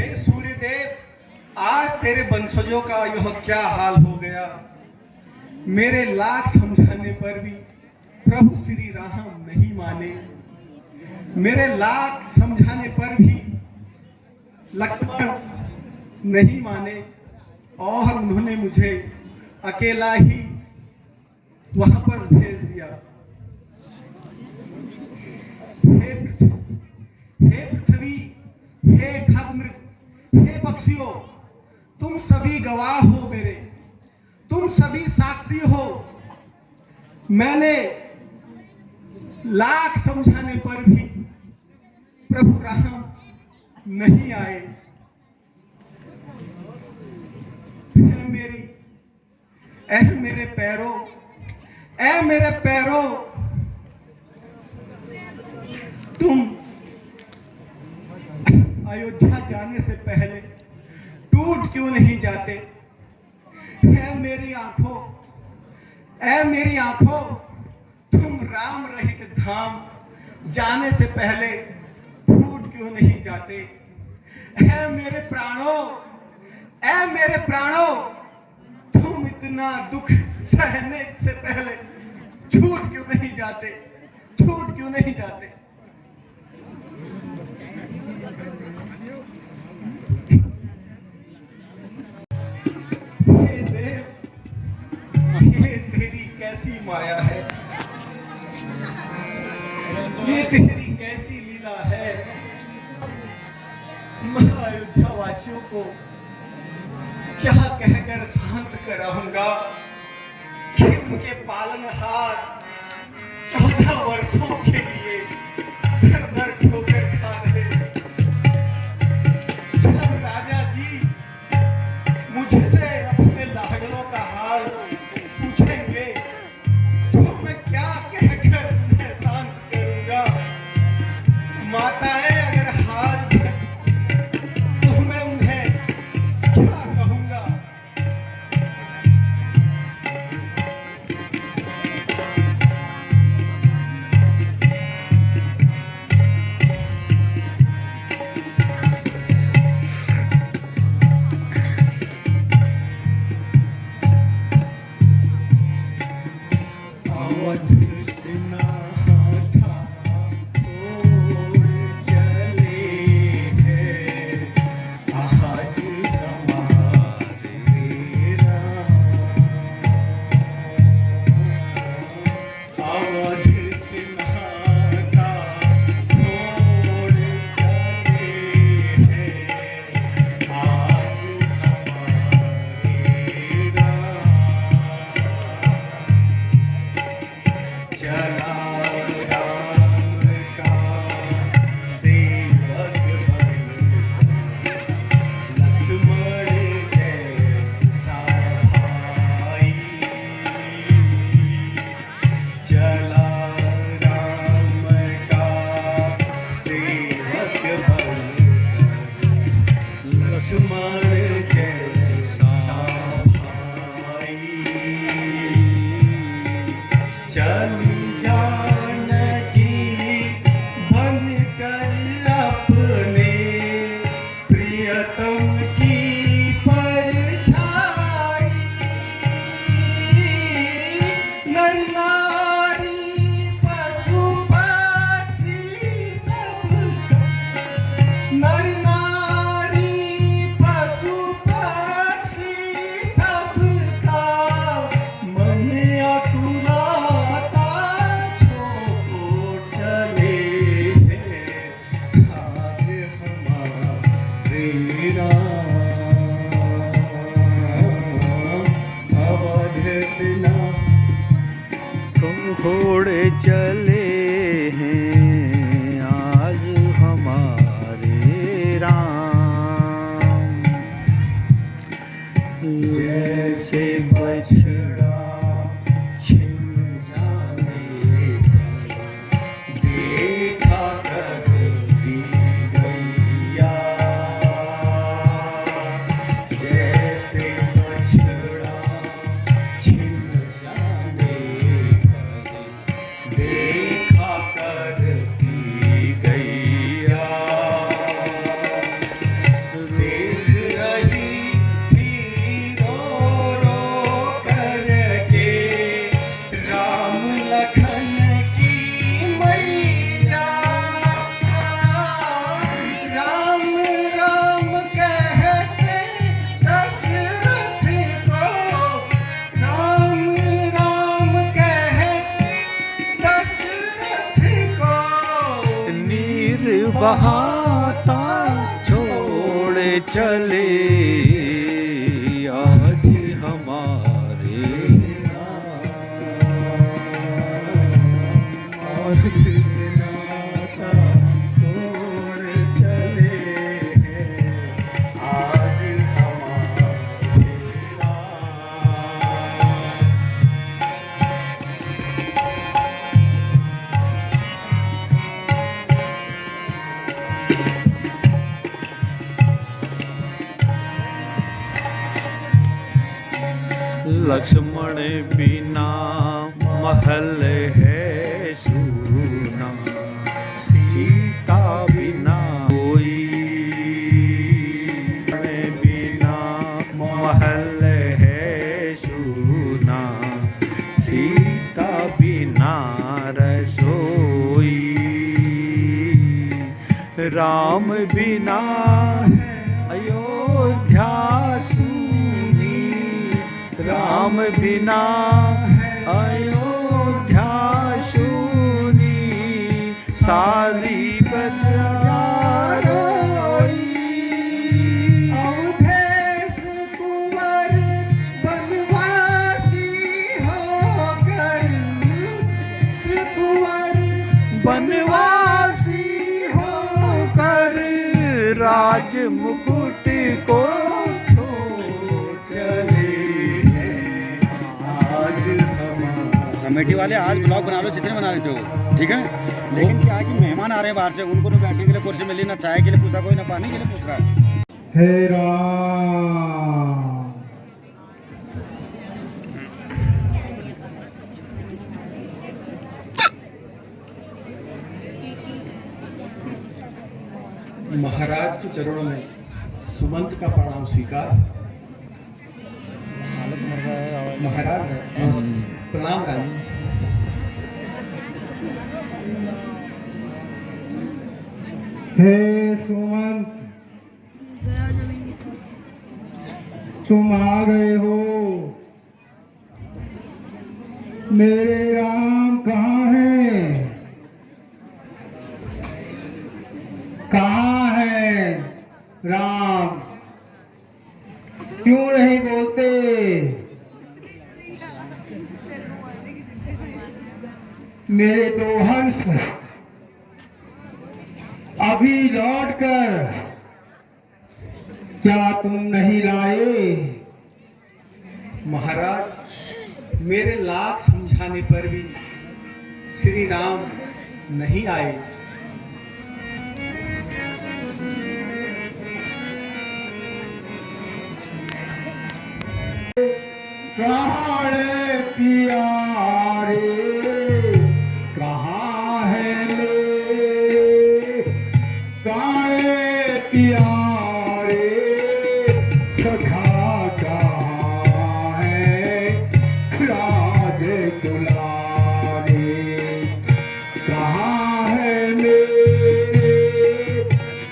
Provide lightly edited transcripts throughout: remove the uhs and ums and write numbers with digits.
हे सूर्यदेव, आज तेरे वंशजों का यह क्या हाल हो गया। मेरे लाख समझाने पर भी प्रभु श्री राम नहीं माने। मेरे लाख समझाने पर भी लक्ष्मण नहीं माने और उन्होंने मुझे अकेला ही वापस भेज दिया। हे पृथ्वी, हे खगमृग, हे पक्षियों, तुम सभी गवाह हो मेरे, तुम सभी साक्षी हो। मैंने लाख समझाने पर भी प्रभु राम नहीं आए। मेरे पैरों, मेरे पैरों, तुम अयोध्या जाने से पहले टूट क्यों नहीं जाते। मेरी आंखों, तुम राम रहित धाम जाने से पहले फूट क्यों नहीं जाते। मेरे प्राणों, तुम इतना दुख सहने से पहले छूट क्यों नहीं जाते। हे देव, ये तेरी कैसी माया है, ये तेरी कैसी लीला है। मैं अयोध्या वासियों को क्या कहकर शांत कराऊंगा कि उनके पालनहार 14 वर्षों के लिए दर ठोकर खा रहे। जब राजा जी मुझसे अपने लाडलों का हाल पूछेंगे तो मैं क्या कहकर उन्हें शांत करूंगा। माताएं अगर हाथ तो मैं उन्हें क्या कहूंगा। बहाता छोड़ चले आज हमारे और नाता छोड़ चले आज हमारे लक्ष्मण बिना महल है सूना, सीता बिना कोई बिना महल है सूना, सीता बिना रसोई, राम बिना अयोध्या सूनी, राम बिना अयोध्या शूनी, सारी प्रजा रोई। अवधेश कुंवर बनवासी होकर, कुंवर बनवासी होकर राज मुकुट को छोड़ चले आज हमारे। कमेटी वाले आज ब्लॉग बना लो, जितने बना लेते हो, ठीक है। लेकिन क्या है कि मेहमान आ रहे हैं बाहर से, उनको ना बैठने के लिए कुर्सी मिली, ना चाय के लिए पूछा कोई, ना पानी के लिए पूछ रहा है। हे राम। महाराज के चरणों में सुमंत का प्रणाम स्वीकार। महाराज प्रणाम रानी। हे सुमंत, तुम आ गए हो। मेरे राम कहाँ हैं? कहाँ है राम? क्यों नहीं बोलते? मेरे दो हंस अभी लौटकर क्या तुम नहीं लाए? महाराज, मेरे लाख समझाने पर भी श्री राम नहीं आए। कहाँ है प्यारे, कहाँ है मेरे, कहाँ है प्यारे सखा, कहाँ है राज दुलारे, कहाँ है मेरे,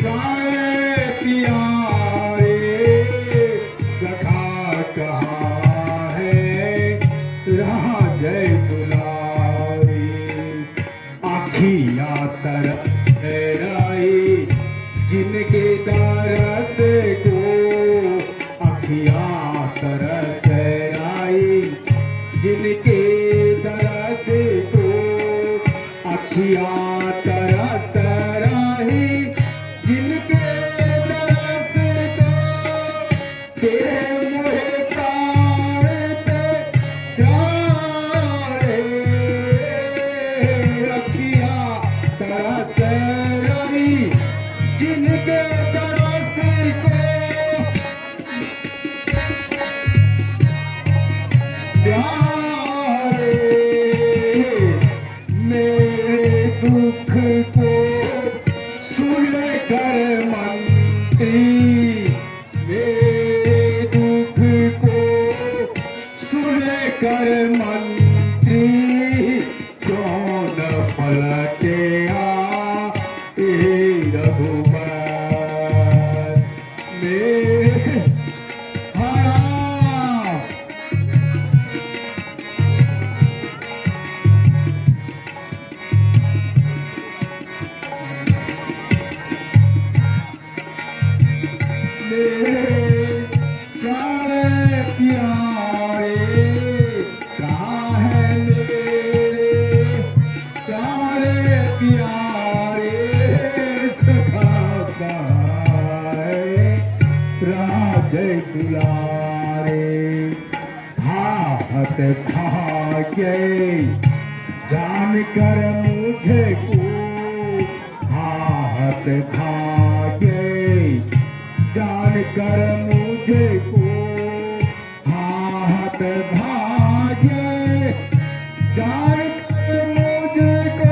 कहाँ है प्यारे सखा, कहाँ जय दुलारी। आखियाँ तरफ जिनके तरस को, आखियाँ तरस जिनके तरस को, आखियाँ तरस जिनके तरस को, तेरे मोहे प्राण पे प्यारे, अखियाँ तरस जिनके तरस को, दुलारे हाथ भाग्य जान कर मुझे को हाथ भाग्य जान कर मुझे को हाथ भाग्य जान कर मुझे को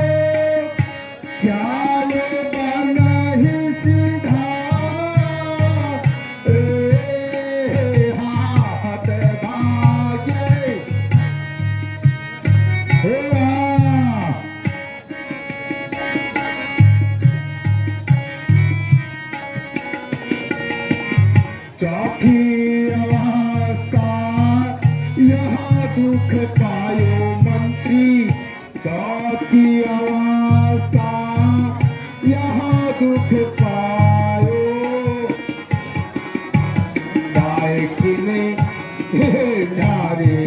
ज्ञान बना ही सीधा रे हाथ भाग्य हे चौथी अवस्था यहाँ दुख पायो मंत्री चौथी अवस्था यहाँ दुख पायो नायक ने नारे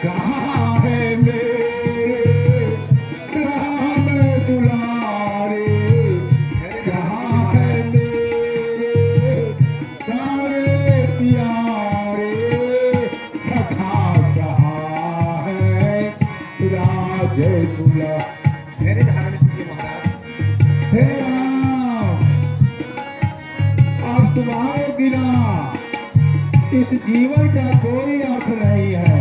कहाँ है मेरे राम दुलारे कहाँ है मेरे सारे प्यारे सखा कहाँ है राज दुला मेरे धारण कीजिए महाराज। हे राम आज तुम्हारे बिना इस जीवन का कोई अर्थ नहीं है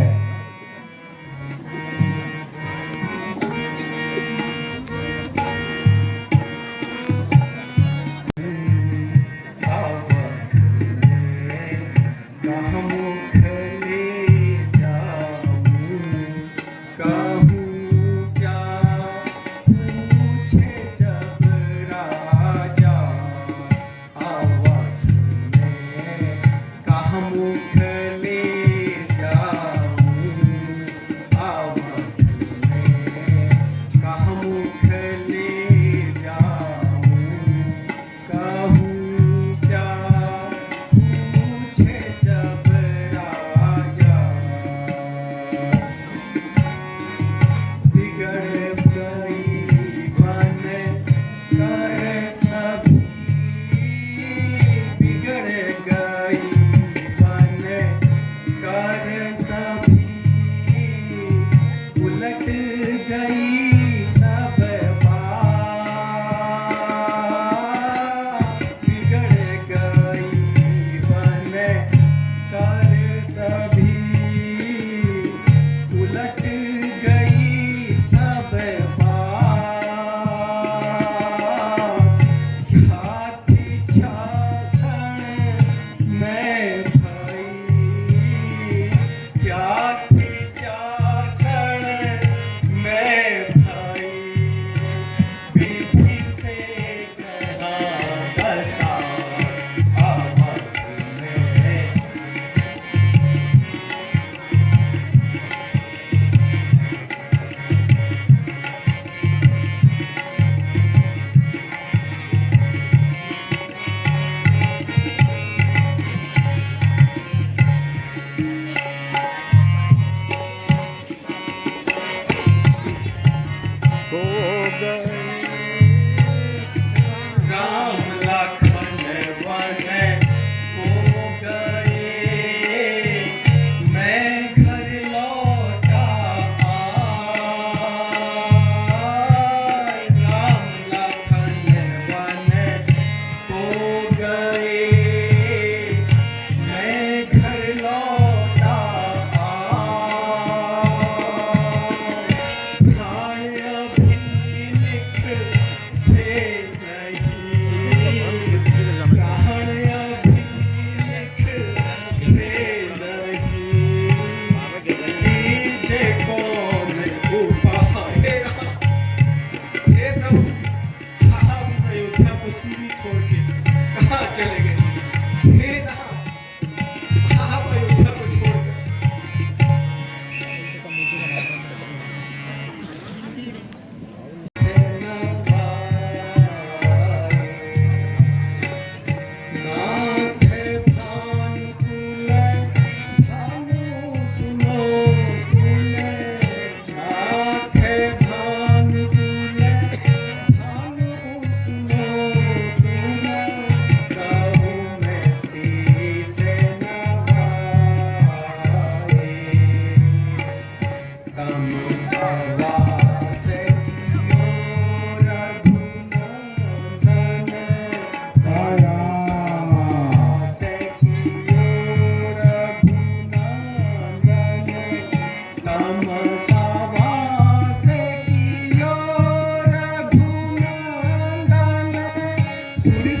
सूर्य